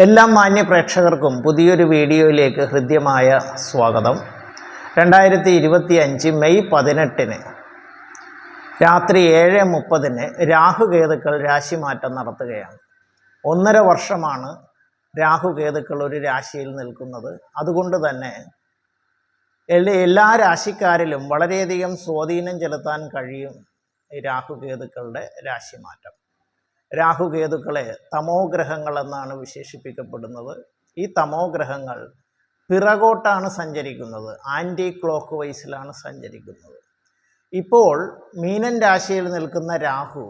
എല്ലാ മാന്യ പ്രേക്ഷകർക്കും പുതിയൊരു വീഡിയോയിലേക്ക് ഹൃദ്യമായ സ്വാഗതം. 2025 മെയ് 18 രാത്രി 7:30 രാഹുകേതുക്കൾ രാശിമാറ്റം നടത്തുകയാണ്. 1.5 വർഷമാണ് രാഹുകേതുക്കൾ ഒരു രാശിയിൽ നിൽക്കുന്നത്. അതുകൊണ്ട് തന്നെ എല്ലാ രാശിക്കാരിലും വളരെയധികം സ്വാധീനം ചെലുത്താൻ കഴിയും ഈ രാഹുകേതുക്കളുടെ രാശിമാറ്റം. രാഹുകേതുക്കളെ തമോഗ്രഹങ്ങൾ എന്നാണ് വിശേഷിപ്പിക്കപ്പെടുന്നത്. ഈ തമോഗ്രഹങ്ങൾ പിറകോട്ടാണ് സഞ്ചരിക്കുന്നത്, ആൻറ്റി ക്ലോക്ക് വൈസിലാണ് സഞ്ചരിക്കുന്നത്. ഇപ്പോൾ മീനൻ രാശിയിൽ നിൽക്കുന്ന രാഹു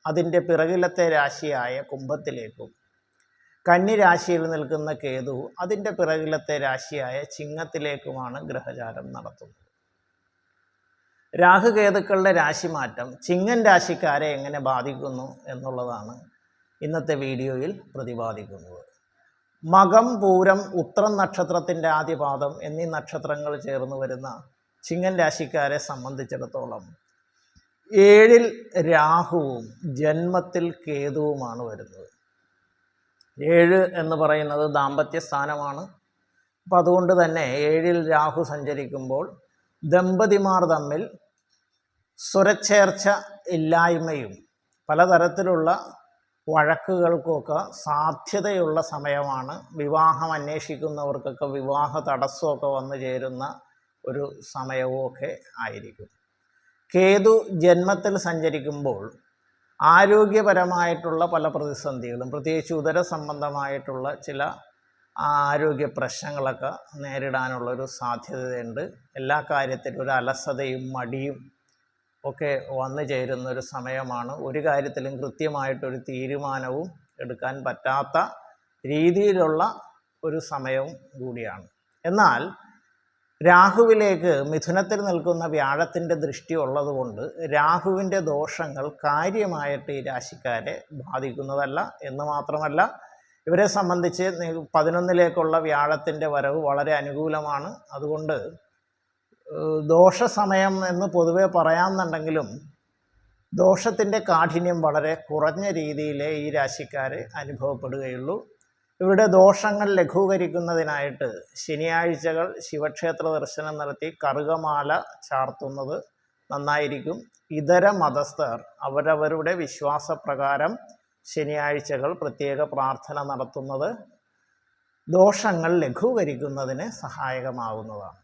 അതിൻ്റെ പിറകിലത്തെ രാശിയായ കുംഭത്തിലേക്കും, കന്നി രാശിയിൽ നിൽക്കുന്ന കേതു അതിൻ്റെ പിറകിലത്തെ രാശിയായ ചിങ്ങത്തിലേക്കുമാണ് ഗ്രഹചാരം നടത്തുന്നത്. രാഹുകേതുക്കളുടെ രാശിമാറ്റം ചിങ്ങൻ രാശിക്കാരെ എങ്ങനെ ബാധിക്കുന്നു എന്നുള്ളതാണ് ഇന്നത്തെ വീഡിയോയിൽ പ്രതിപാദിക്കുന്നത്. മകം, പൂരം, ഉത്രം നക്ഷത്രത്തിൻ്റെ ആദ്യപാദം എന്നീ നക്ഷത്രങ്ങൾ ചേർന്ന് വരുന്ന ചിങ്ങൻ രാശിക്കാരെ സംബന്ധിച്ചിടത്തോളം 7-ൽ രാഹുവും ജന്മത്തിൽ കേതുവുമാണ് വരുന്നത്. 7 എന്ന് പറയുന്നത് ദാമ്പത്യ സ്ഥാനമാണ്. അപ്പം അതുകൊണ്ട് തന്നെ 7-ൽ രാഹു സഞ്ചരിക്കുമ്പോൾ ദമ്പതിമാർ തമ്മിൽ സ്വരച്ചേർച്ച ഇല്ലായ്മയും പലതരത്തിലുള്ള വഴക്കുകൾക്കൊക്കെ സാധ്യതയുള്ള സമയമാണ്. വിവാഹം അന്വേഷിക്കുന്നവർക്കൊക്കെ വിവാഹ തടസ്സമൊക്കെ വന്നു ചേരുന്ന ഒരു സമയവുമൊക്കെ ആയിരിക്കും. കേതു ജന്മത്തിൽ സഞ്ചരിക്കുമ്പോൾ ആരോഗ്യപരമായിട്ടുള്ള പല പ്രതിസന്ധികളും, പ്രത്യേകിച്ച് ഉദര സംബന്ധമായിട്ടുള്ള ചില ആരോഗ്യ പ്രശ്നങ്ങളൊക്കെ നേരിടാനുള്ളൊരു സാധ്യതയുണ്ട്. എല്ലാ കാര്യത്തിലും ഒരു അലസതയും മടിയും ഒക്കെ വന്നു ചേരുന്നൊരു സമയമാണ്. ഒരു കാര്യത്തിലും കൃത്യമായിട്ടൊരു തീരുമാനവും എടുക്കാൻ പറ്റാത്ത രീതിയിലുള്ള ഒരു സമയവും കൂടിയാണ്. എന്നാൽ രാഹുവിലേക്ക് മിഥുനത്തിൽ നിൽക്കുന്ന വ്യാഴത്തിൻ്റെ ദൃഷ്ടി ഉള്ളതുകൊണ്ട് രാഹുവിൻ്റെ ദോഷങ്ങൾ കാര്യമായിട്ട് ഈ രാശിക്കാരെ ബാധിക്കുന്നതല്ല. എന്ന് മാത്രമല്ല, ഇവരെ സംബന്ധിച്ച് 11ലേക്കുള്ള വ്യാഴത്തിൻ്റെ വരവ് വളരെ അനുകൂലമാണ്. അതുകൊണ്ട് ദോഷസമയം എന്ന് പൊതുവെ പറയാമെന്നുണ്ടെങ്കിലും ദോഷത്തിൻ്റെ കാഠിന്യം വളരെ കുറഞ്ഞ രീതിയിലേ ഈ രാശിക്കാർ അനുഭവപ്പെടുകയുള്ളൂ. ഇവരുടെ ദോഷങ്ങൾ ലഘൂകരിക്കുന്നതിനായിട്ട് ശനിയാഴ്ചകൾ ശിവക്ഷേത്ര ദർശനം നടത്തി കറുകമാല ചാർത്തുന്നത് നന്നായിരിക്കും. ഇതര മതസ്ഥർ അവരവരുടെ വിശ്വാസപ്രകാരം ശനിയാഴ്ചകൾ പ്രത്യേക പ്രാർത്ഥന നടത്തുന്നത് ദോഷങ്ങൾ ലഘൂകരിക്കുന്നതിന് സഹായകമാകുന്നതാണ്.